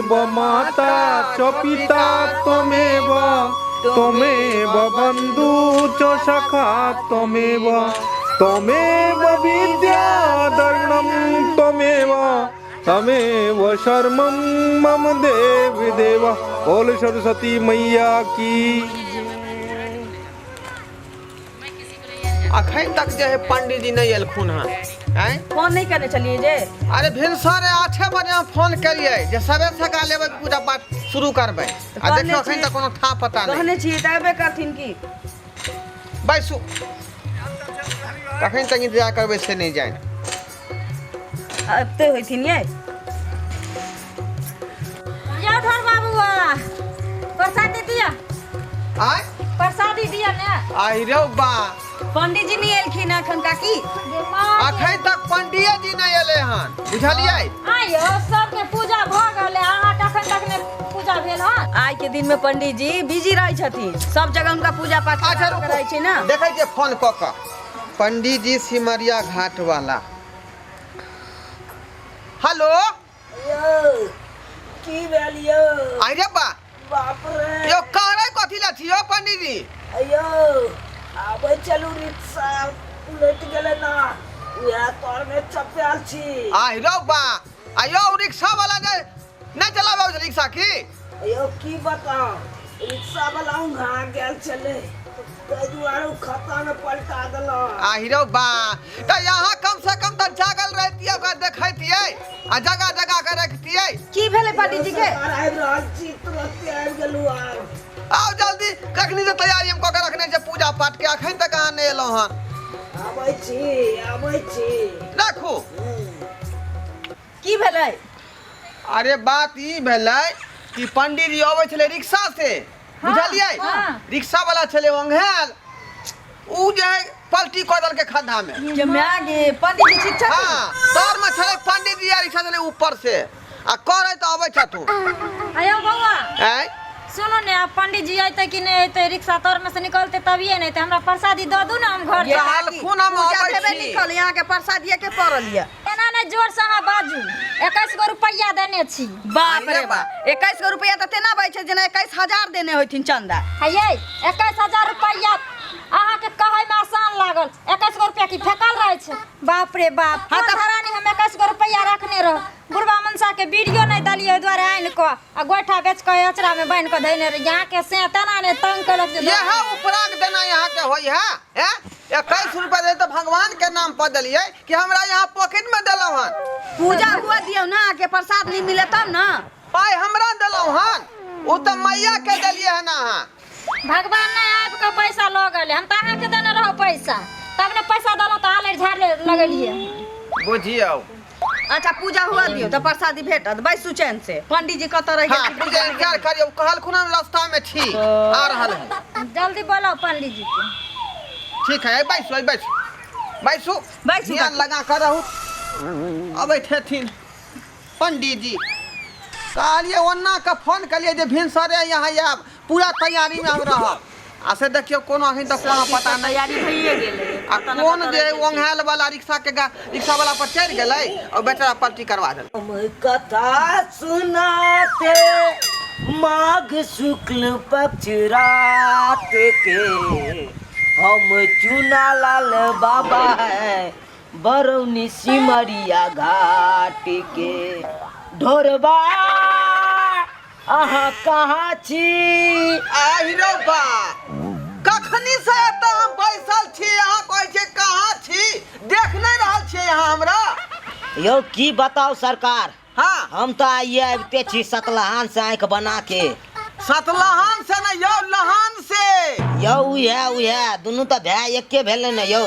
त्वमेव माता च पिता त्वमेव त्वमेव बन्धु च सखा त्वमेव त्वमेव विद्या धर्मं त्वमेव तमेव शर्मं मम देव देवा। बोल सरस्वती मैया की। अखन तक जो है पंडित जी नहीं एलखुन हैं फोन नहीं करने चलिए जे। अरे भिनसर 8 बजे हम फोन करिए जे सबे सका लेबे पूजा पाठ शुरू करबे आ देखियो अखन तक कोनो था पता नहीं कहने छी तबे करथिन की बैसू कखन तक इंतजार करबे से नहीं जाए अब ते होइथिन ये या धर बाबूआ प्रसाद दिया आय प्रसादी दिया ने आई रे बा पंडित जी नहीं एलखिन अखन काकी अखन तक पंडित जी नहीं एले हन बुझलिए आयो सबके पूजा भ गेले अहाँ तखन तक ने पूजा भेल हन। आज के दिन में पंडित जी बिजी रहे छथिन सब जगह उनका पूजा पाठ करे छै ना। देखै जे फोन क क पंडित जी सिमरिया घाट वाला। हेलो यो की भेल यो आई रे बा बाप रे यो कहरे कथि ला छियो पंडित जी अयो आबे चलू रिक्शा उलट गेले ना उया तोर में चप्पल छी। आई रे बा आयो रिक्शा वाला ने नहीं चलावे रिक्शा की अयो की बताओ रिक्शा वाला उहा गेल चले तै दुआरे खाता में पलटा देला। आई रे बा त यहाँ कम से कम त जागल रहतिए ओकरा देखैतिए आ जगह जगह के रखतिए। की भेले पंडित जी के आबि रहल छी तुरंत आबि गेलू आओ जल्दी कखनी से तैयारी हम क के रखने जे पूजा पाठ के अखन तक अहाँ नहीं एलो हन। आबै छी देखू की भेले अरे बात ई भेलै कि पंडित जी आबै छले रिक्शा से बुझलिए रिक्शा वाला छले ओंघेल उ जे पलटी क दल के खड्डा में जे मागे पंडित जी ठीक छथिन। हां तोर में छले पंडित जी रिक्शा चले ऊपर से आ करे त आबै छ तू आयो बउआ हैं सुनो ने अब पंडित जी आते कि नहीं आते रिक्शा तोर में से निकलते तबिए नहीं तो हमरा प्रसादी दे दू ना हम घर ये से। हाल खून हम आबै छी निकल यहाँ के प्रसादिये के पड़ल ये एना ने जोर से अहाँ बाजू 21 गो रुपया देने छी। बाप रे बाप 21 रुपया त तेना बै छै जेना 21,000 देने होथिन चंदा। है 21,000 रुपया अहाँ के कहै में आसान लागल 21 गो रुपया की फेकल रहे छै। बाप रे बाप हाँ हां त- धरानी हम 21 गो रुपया रखने रह बुढ़वा मनसा के वीडियो नहीं दलिए द्वारा आइन को आ गोइठा बेच के अचरा में बांध के धैने रह यहाँ के से तना ने तंग करक ये है उपराग देना यहाँ के होई है हैं 21 रुपया दे तो भगवान के नाम पर दलिए कि हमरा यहाँ पॉकेट में देलौ हन पूजा हुआ दियो ना के प्रसाद नहीं मिले तब ना पाई हमरा देलौ हन उ त मैया के दलिए है ना अहाँ भगवान ने आब के पैसा ल गेले हम त अहाँ के देने रहो पैसा तब ने पैसा दलो त आले झाड़ लगलिए। बुझियो अच्छा पूजा हुआ दियो तो प्रसादी भेटत बैसु चैन से पंडित जी कत रह हां पूजा इंतजार करियो कहल खुना रास्ता में छी आ रहल है जल्दी बोलो पंडित जी के। ठीक है बैसो बैसो बैसो बैसु ध्यान लगा कर रहू अबै थेथिन पंडित जी कहलिए ओन्ना का फोन कलिए जे भिनसरे यहाँ आब पूरा तैयारी में हम रहब आ से देखियो कोनो अखन तक कोनो पता नहीं तैयारी भइए गेले आ कौन जे ओंघाल वाला रिक्शा के रिक्शा वाला पर चढ़ गेलै और बेचारा पलटी करवा देल। हम कथा सुनाते माघ शुक्ल पक्ष रात के हम चुना लाल बाबा है बरौनी सिमरिया घाट के ढोरबा अहाँ कहाँ छी आहि रो बा कखनी से त हम बैसल छी यहाँ कहै छै कहाँ छी देख नहीं रहल छी यहाँ हमरा यो की बताओ सरकार हां हम तो आइए अबते छी सतलहान से आंख बना के सतलहान से न यौ लहान से यो उहे दोनों तो भाई एके भेले न यो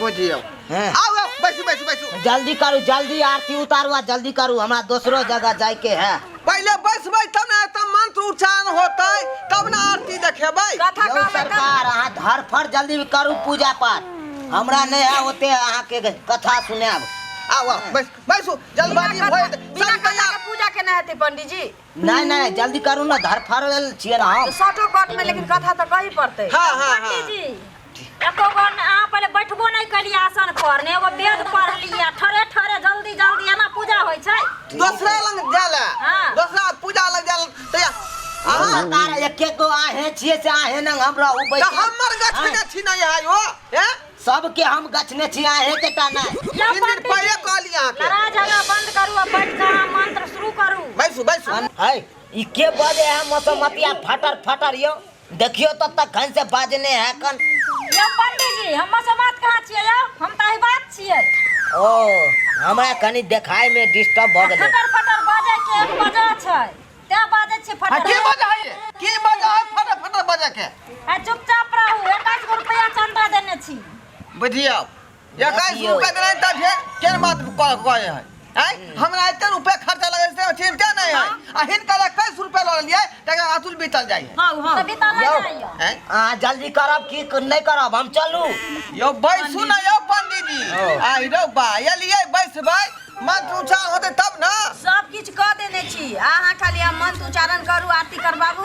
बुझियो हैं। आओ बैसू बैसू बैसू जल्दी करू जल्दी आरती उतारू आ जल्दी करू हमरा दूसरो जगह जाए के है पहले बैसबै तब ना त मंत्र उच्चारण होतै तब ना आरती देखेबै कथा यो कहबे सरकार अहाँ धरफड़ जल्दी करू पूजा पाठ हमरा नहीं है होते अहाँ के कथा सुनाब आओ बैसू जल्दबाजी होय बिना कथा के पूजा केना हेतै पंडित जी नहीं जल्दी करू ना धरफड़ छियै ना हम शॉर्टो कट में लेकिन कथा तो कही पड़ते। हां पंडित जी एको गो अहाँ पहले बैठबो नहीं कली आसन करने एगो वेद पढ़ लिया ठरे ठरे जल्दी जल्दी एना पूजा होय छै दूसरा लग जाला हाँ। दूसरा पूजा लग जाला तो अहाँ सरकार एक एक गो आहे छिए से आहे न हमरा उ तो बैठ हमर गछने छी नहीं आयो हैं सबके हम गछने छी आहे के टा नहीं तीन दिन पहले कहली अहाँ के लड़ा झगड़ा बंद करू आ बैठ के अहाँ मंत्र शुरू करू बैसू है ई के बजे है मसमतिया फटर फटर यो देखियो तो तक घन से बाजने है कन यो पंडित जी हम समाज कहाँ छियै यौ हम त ई बात छियै ओ हमरा कनी देखाय में डिस्टर्ब भ गेलै फटर फटर बाजे के एक बजा छै ते बाजे छै हाँ, फटर की बजा है की बजा है फटा फटा बजा के आ चुपचाप रहू 21 रुपया चंदा देने छी बुझियो 21 रुपया देने त फिर केन बात कहे है हैं हमरा इतना रुपया खर्चा लगे से चिंता नहीं है आ हिनका 21 रुपया ल लिए तक अतुल बीतल जाय है हां हां त बिता यो। जाइयो हैं आ जल्दी करब की नहीं करब हम चलू यो बैसू ना यो पंडित जी आई रो बा ये लिए बैस भाई मंत्र उच्चारण होते तब ना सब किछ कह देने छी अहाँ खाली हम मंत्र उच्चारण करू आरती करबाबू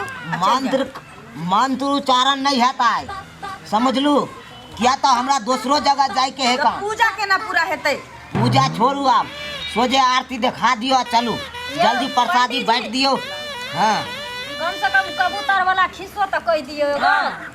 मंत्र उच्चारण नहीं हेता है समझ लू किया तो हमरा दूसरो जगह जाय के है तो काम पूजा केना पूरा हेतै पूजा छोड़ू आप सोझे आरती दिखा दियो चलू जल्दी प्रसादी बैठ दियो हाँ कम से कम कबूतर वाला खिस्सो त कह दियो एगो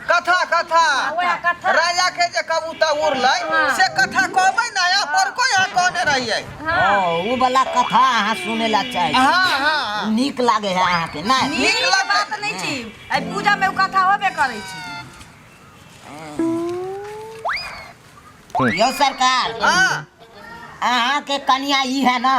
कथा कथा वह कथा राजा के जे कबूतर उड़लै हाँ। से कथा कहबै ना या पर कोई यहाँ कहने रहिए हां ओ उ वाला कथा अहाँ सुने ला चाहे हाँ हाँ नीक लागे है अहाँ के ना नीक नीक बात लगतै नहीं छी आई पूजा में उ कथा होबे करै छी यो सरकार हाँ अहाँ के कनिया ई है ना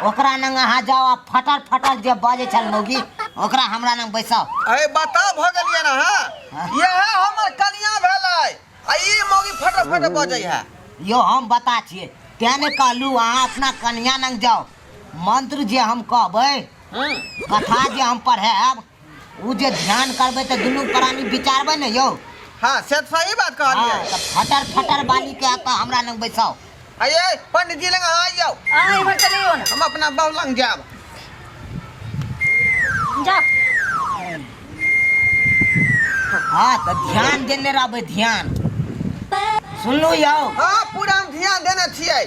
ओकरा नंग अहाँ जाओ आ फटर फटर जे बाजे छल मौगी ओकरा हमरा नंग बैसाओ अरे बता भ गेलिए ना हाँ ये है हमर कनिया भेलै आ ई मौगी फट फट बजै है यो हम बता छिए तेने कहलू अहाँ अपना कनिया नंग जाओ मंत्र जे हम कहबै कथा जे हम पढ़ाएब उ जे ध्यान करबै त दुनू प्राणी विचारबै ने यो हाँ से सही बात हाँ, कहलिए त फटर फटर बाली के आता हमरा नंग बैसाओ आइए पंडित जी लग आ जाओ अहाँ इधर चलियो ना हम अपना बाबू लग जाब जा हाँ तो ध्यान देने रहबै ध्यान सुनलू यो हाँ पूरा हम ध्यान देने छियै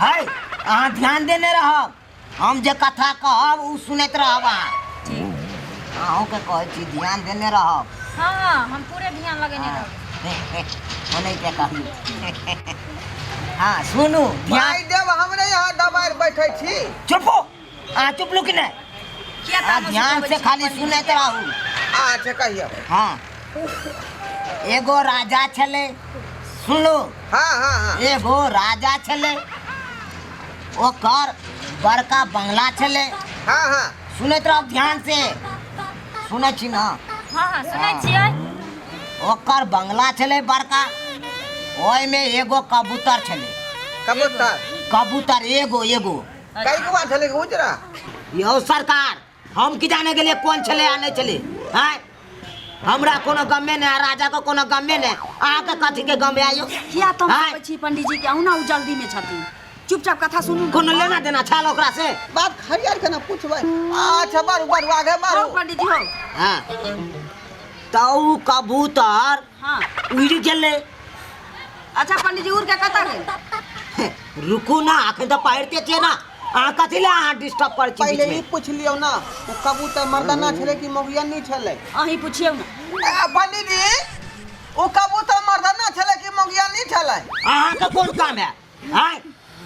है अहाँ ध्यान देने रहब हम जे कथा कहब उ सुनैत रहब अहाँ अहूँ के कहै छी ध्यान देने रहब हां हम पूरे ध्यान लगेने रहब ओने के कहलू हाँ सुनू ध्यान भाई देव हमरे यहाँ दबार बैठे छी चुपो अहाँ चुपलू कि नहीं किया अहाँ ध्यान से खाली सुनैत रहू अच्छा कहियो हाँ एगो राजा छले सुनलू हाँ हाँ हाँ एगो राजा छले ओकर बड़का बंगला छले हाँ हाँ सुनैत रहब ध्यान से सुनै छी ना हां हां सुनै छियै ओकर बंगला छले बड़का ओय में एगो कबूतर छले कबूतर कबूतर एगो एगो कई को बात चले उजरा यो सरकार हम की जाने के लिए कौन छले आ नहीं छले हैं हमरा कोनो गमे ने राजा को कोनो गमे ने अहाँ के कथी के गमे आयो किया तुम हाँ। कहै छी पंडित जी के अहू ना उ जल्दी में छथिन चुपचाप कथा सुनू कोनो लेना देना छाल ओकरा से बात खरियार के ना पूछबै अच्छा बारू बारू आगे हो बारू पंडित जी हो हाँ तो उ कबूतर हाँ उड़ गेले अच्छा पंडित जी उड़ के कता गेल रुकू ना अखन तो पढ़ते छे ना अहाँ कथी ले अहाँ डिस्टर्ब कर छी पहले बीच ही में पूछ लियो ना वो कबूतर मर्दाना छले कि मोगिया नहीं छले अहीं पूछियौ ना पंडित जी वो कबूतर मर्दाना छले कि मोगिया नहीं छले अहाँ का कौन काम है हैं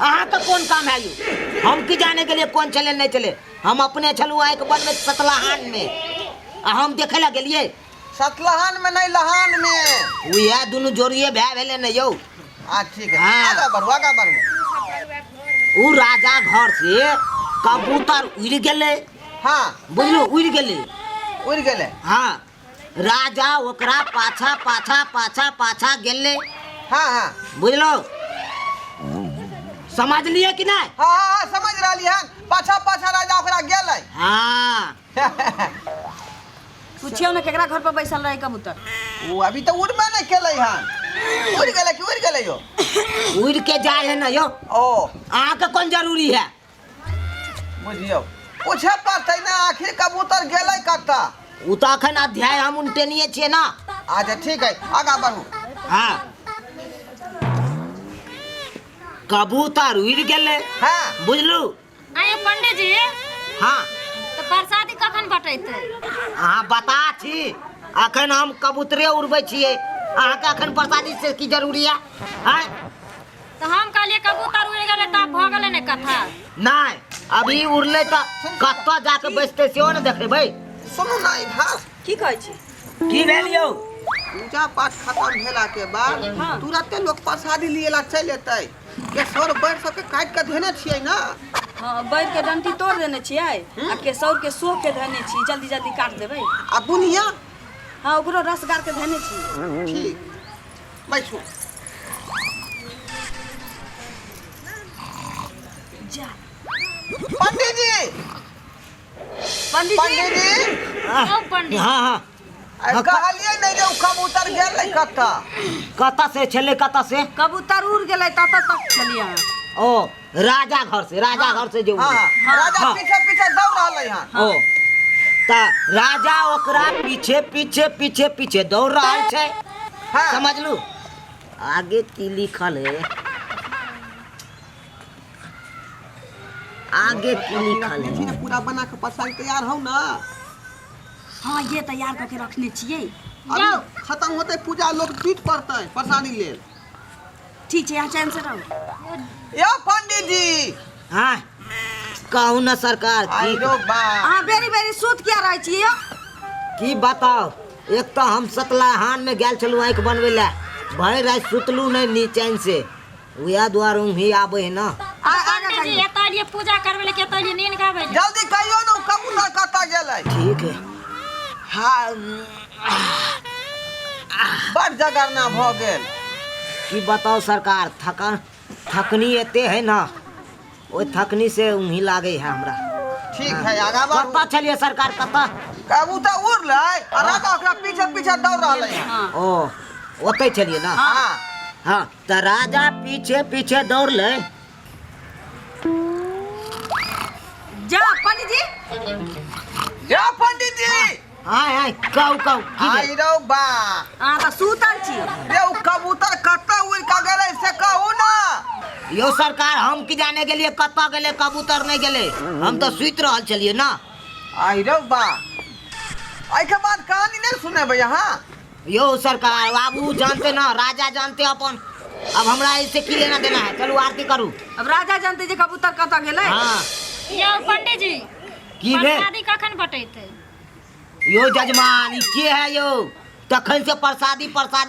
अहाँ का कौन काम है ये हम की जाने के लिए कौन चले नहीं चले हम अपने चलू आए के बन में सतलाहान में आ हम देखे ला गेलिए सतलहान में नहीं लहान में उ या दुनु जोड़िए भाई भेले न यौ ठीक है हाँ। आगे बढ़ो आगे बढ़ो उ राजा घर से कबूतर उड़ गेले हाँ बुझलू उड़ गेले उड़ गेले हाँ राजा ओकरा पाछा पाछा पाछा पाछा गेले हाँ हाँ बुझलो समझ लिए कि नहीं हाँ हाँ हाँ समझ रही हन पाछा पाछा राजा ओकरा गेलै हाँ पूछियौ ना केकरा घर पर बैसल रहे कबूतर वो अभी तो उड़बे नहीं केलै हन उड़ गेलै कि उड़ गेलै यो उड़ के जाए है ना यो ओ अहाँ के कौन जरूरी है बुझियो पूछे पड़तै ना आखिर कबूतर गेलै कतऽ उ तो अखन अध्याय हम उनटेनिए छिए ना अच्छा ठीक है आगा बढ़ू हाँ कबूतर उड़ गेले हाँ बुझलू। आये पंडित जी हाँ तो प्रसादी कखन बटेतै? अहाँ बता छी अखन हम कबूतरे उड़बै छियै, अहाँके अखन प्रसादी से की जरूरी है? तो हम कहलिए कबूतर उड़ गेलै तब भ गेलै ने कथा। नहीं अभी उड़ले तो कत्तो जाके बैसते सेहो न देखबै। सुनू ना इधर की कहै छी? की भेल यौ? पूजा पाठ खत्म भेला के बाद तुरंते लोग प्रसादी लिए ला चल एतै। केसौर बैठ सबके काट के देने छियै ना। हाँ बैर के डंटी तोड़ देने छियै आ केसौर के सो के धने छी, जल्दी जल्दी काट देबै। आ बुनिया हाँ ओकरो रस गार के धने छी। ठीक बैठू। जा पंडित जी पंडित जी पंडित जी ओ पंडित हाँ हाँ कहलिए नहीं जे कबूतर गेलै कत्ता। कत्ता से छले कत्ता से? कबूतर उड़ गेलै तत तक चलिए। ओ राजा घर से जो हाँ उड़े। राजा हाँ। पीछे पीछे दौड़ रहलै हन। ओ ता राजा ओकरा पीछे पीछे पीछे पीछे दौड़ रहा छै। हाँ समझ लू। आगे की लिखल है? आगे की लिखल है? पूरा बना के प्रसादी तैयार हो ना। हाँ ये तैयार करके रखने छियै। अभी खत्म होते पूजा लोग पीठ पड़ते प्रसादी लेल। ठीक छै यहाँ चैन से रहो। यो पंडित जी हाँ कहू न सरकार आई की रो बा अहाँ बेरी बेरी सूत किया रहै छियै यौ? की बताओ। एक तो हम सतलाहान में गेल छलू आँख बनबे ला, भर रात सुतलू नहीं नीचैन से, वह द्वार ही आबे है ना। पंडित जी एतय लिए पूजा करबै ले केतय लिए नींद गाबै ले। जल्दी कहियो ना कबूतर कत्ता गेलै। ठीक है। हाँ बड़ जगरना भ गेल। की बताओ सरकार, थकनी एते है ना, वो थकनी से उंगी लागे है हमरा। ठीक है आगा बढ़। कत्ता चलिए सरकार कत्ता? कबूतर उड़लै आ राजा ओकरा पीछे पीछे दौड़ रहलै हन। हाँ ओ ओते चलिए ना। हाँ हाँ तो राजा पीछे पीछे दौड़ ले। जा पंडित जी। या पंडित जी हाँ कहू की आई भेल? रो बा अहाँ तऽ सुतल छी। रे उ कबूतर कत्ता उड़ के गेलै से कहू ना। यो सरकार हम की जाने के लिए कत्ता गेले कबूतर नहीं गेले, हम तो सुत रहल चलिए ना। आई रो बा आई के बाद कहानी नहीं सुनेबै यहाँ। यो सरकार बाबू जानते ना, राजा जानते अपन, अब हमरा इससे की लेना देना है? चलो आरती करू। अब राजा जानते जे कबूतर कतऽ गेलै। हाँ यो पंडित जी की भेल? प्रसादी कखन बटेतै? यो जजमान ई के है यो? तखन से प्रसादी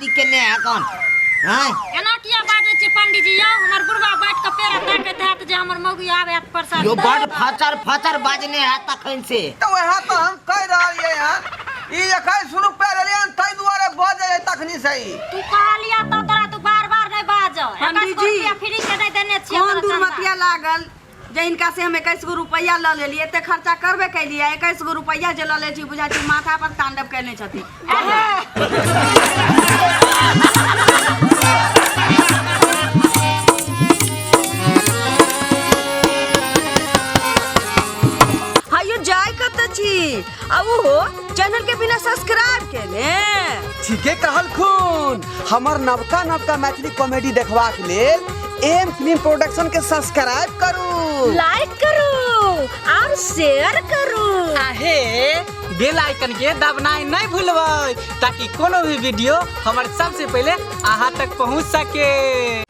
केने है कौन? हाँ एना किया बाजै छी पंडित जी? यो हमर बुढ़वा बैठ के पेड़ ताकैत हैत जे हमर मौगी आबै प्रसादी। यो बड़ फचर बाजने है तखन से। तो वह तो हम कह रहलियै हन ई 21 रुपया लेलियै हन तै दुआरे बजे है तखनी से ही। तू कहलिया तो तोरा तू बार नहीं बाजो। पंडित जी, 21 फ्री के नहीं देने छियै। कौन दुर्मतिया लागल जे इनका से हम 21 गो रुपया ल लेलिए, एते खर्चा करबे कैलिए। 21 गो रुपया जे ल ले छी बुझा छी माथा पर तांडव कैने छथि। हायो जाय कत छी? अब हो चैनल के बिना सब्सक्राइब केने। ठीके कहल खून। हमर नवका मैथिली कॉमेडी देखबाक लेल एम फिल्म प्रोडक्शन के सब्सक्राइब करू, लाइक करू और शेयर करू। आहे बेल आइकन के दबनाई नहीं भूलबै ताकि कोनो भी वीडियो हमारे सबसे पहले अहाँ तक पहुंच सके।